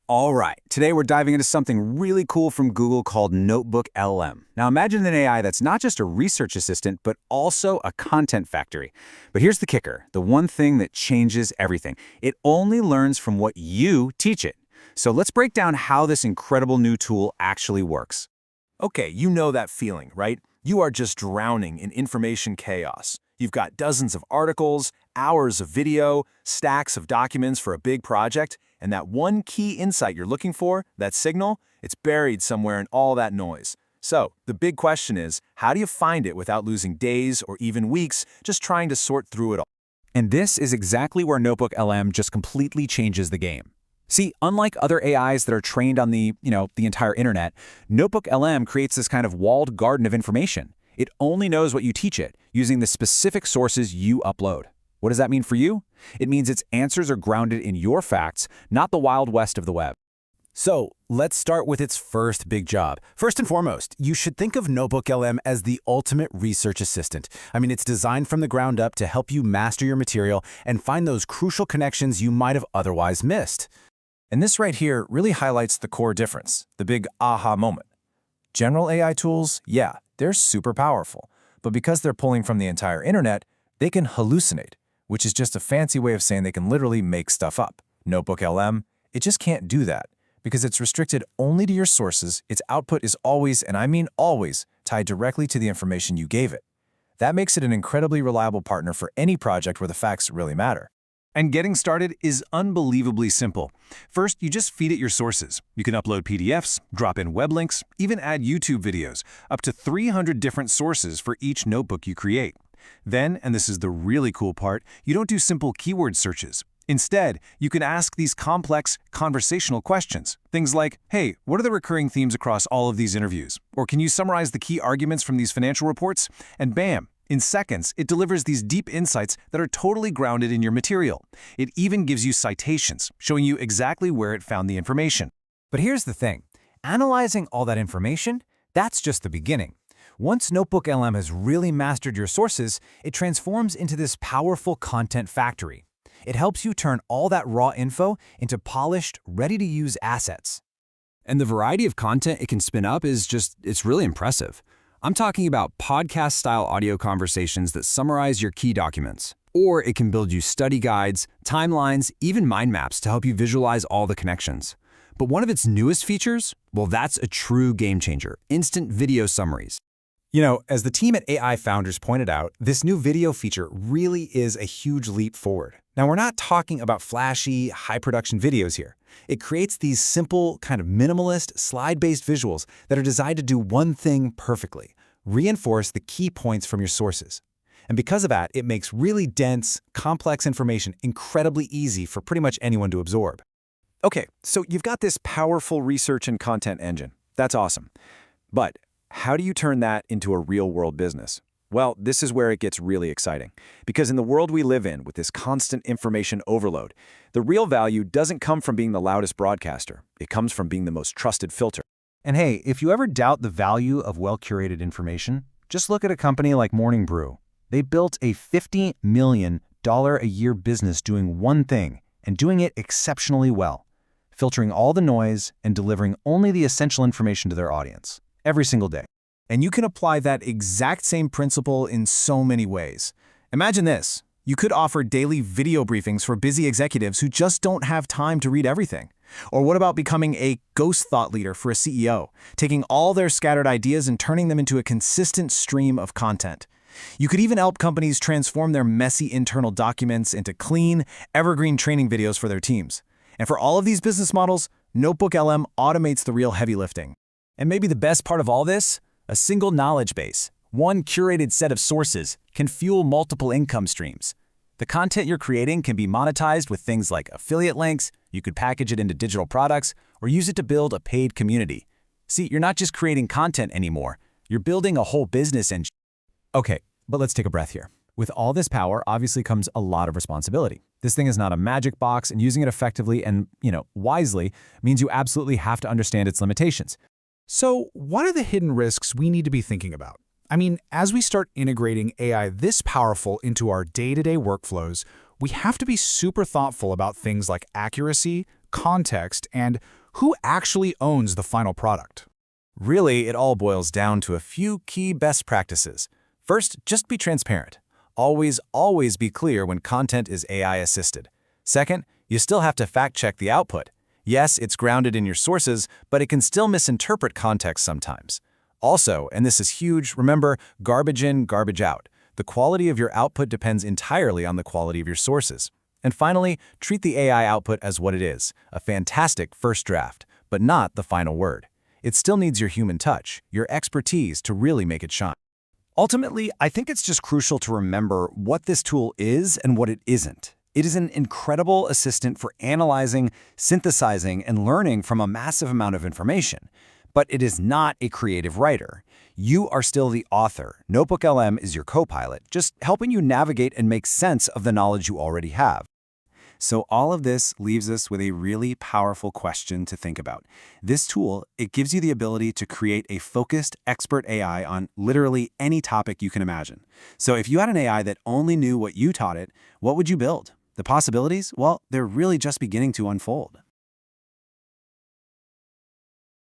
All right, today we're diving into something really cool from Google called NotebookLM. Now imagine an AI that's not just a research assistant, but also a content factory. But here's the kicker, the one thing that changes everything. It only learns from what you teach it. So let's break down how this incredible new tool actually works. Okay, you know that feeling, right? You are just drowning in information chaos. You've got dozens of articles, hours of video, stacks of documents for a big project, and that one key insight you're looking for, that signal, it's buried somewhere in all that noise. So, the big question is, how do you find it without losing days or even weeks just trying to sort through it all? And this is exactly where NotebookLM just completely changes the game. See, unlike other AIs that are trained on the entire internet, NotebookLM creates this kind of walled garden of information. It only knows what you teach it, using the specific sources you upload. What does that mean for you? It means its answers are grounded in your facts, not the Wild West of the web. So, let's start with its first big job. First and foremost, you should think of NotebookLM as the ultimate research assistant. It's designed from the ground up to help you master your material and find those crucial connections you might have otherwise missed. And this right here really highlights the core difference, the big aha moment. General AI tools, yeah, they're super powerful, but because they're pulling from the entire internet, they can hallucinate, which is just a fancy way of saying they can literally make stuff up. NotebookLM, it just can't do that. Because it's restricted only to your sources, its output is always, and I mean always, tied directly to the information you gave it. That makes it an incredibly reliable partner for any project where the facts really matter. And getting started is unbelievably simple. First, you just feed it your sources. You can upload PDFs, drop in web links, even add YouTube videos, up to 300 different sources for each notebook you create. Then, and this is the really cool part, you don't do simple keyword searches. Instead, you can ask these complex conversational questions. Things like, hey, what are the recurring themes across all of these interviews? Or can you summarize the key arguments from these financial reports? And bam! In seconds, it delivers these deep insights that are totally grounded in your material. It even gives you citations, showing you exactly where it found the information. But here's the thing. Analyzing all that information, that's just the beginning. Once NotebookLM has really mastered your sources, it transforms into this powerful content factory. It helps you turn all that raw info into polished, ready-to-use assets. And the variety of content it can spin up it's really impressive. I'm talking about podcast-style audio conversations that summarize your key documents. Or it can build you study guides, timelines, even mind maps to help you visualize all the connections. But one of its newest features, well, that's a true game changer, instant video summaries. As the team at AI Founders pointed out, this new video feature really is a huge leap forward. Now, we're not talking about flashy, high-production videos here. It creates these simple, kind of minimalist, slide-based visuals that are designed to do one thing perfectly: reinforce the key points from your sources. And because of that, it makes really dense, complex information incredibly easy for pretty much anyone to absorb. Okay, so you've got this powerful research and content engine. That's awesome. But how do you turn that into a real-world business? Well, this is where it gets really exciting. Because in the world we live in, with this constant information overload, the real value doesn't come from being the loudest broadcaster. It comes from being the most trusted filter. And hey, if you ever doubt the value of well-curated information, just look at a company like Morning Brew. They built a $50 million a year business doing one thing, and doing it exceptionally well, filtering all the noise and delivering only the essential information to their audience, every single day. And you can apply that exact same principle in so many ways. Imagine this. You could offer daily video briefings for busy executives who just don't have time to read everything. Or what about becoming a ghost thought leader for a CEO, taking all their scattered ideas and turning them into a consistent stream of content? You could even help companies transform their messy internal documents into clean, evergreen training videos for their teams. And for all of these business models, NotebookLM automates the real heavy lifting. And maybe the best part of all this? A single knowledge base, one curated set of sources, can fuel multiple income streams. The content you're creating can be monetized with things like affiliate links, you could package it into digital products, or use it to build a paid community. See, you're not just creating content anymore, you're building a whole business engine. Okay, but let's take a breath here. With all this power, obviously comes a lot of responsibility. This thing is not a magic box, and using it effectively and, wisely means you absolutely have to understand its limitations. So, what are the hidden risks we need to be thinking about? As we start integrating AI this powerful into our day-to-day workflows, we have to be super thoughtful about things like accuracy, context, and who actually owns the final product? Really, it all boils down to a few key best practices. First, just be transparent. Always be clear when content is AI-assisted. Second, you still have to fact-check the output. Yes, it's grounded in your sources, but it can still misinterpret context sometimes. Also, and this is huge, remember, garbage in, garbage out. The quality of your output depends entirely on the quality of your sources. And finally, treat the AI output as what it is, a fantastic first draft, but not the final word. It still needs your human touch, your expertise to really make it shine. Ultimately, I think it's just crucial to remember what this tool is and what it isn't. It is an incredible assistant for analyzing, synthesizing, and learning from a massive amount of information. But it is not a creative writer. You are still the author. NotebookLM is your co-pilot, just helping you navigate and make sense of the knowledge you already have. So all of this leaves us with a really powerful question to think about. This tool, it gives you the ability to create a focused, expert AI on literally any topic you can imagine. So if you had an AI that only knew what you taught it, what would you build? The possibilities? Well, they're really just beginning to unfold.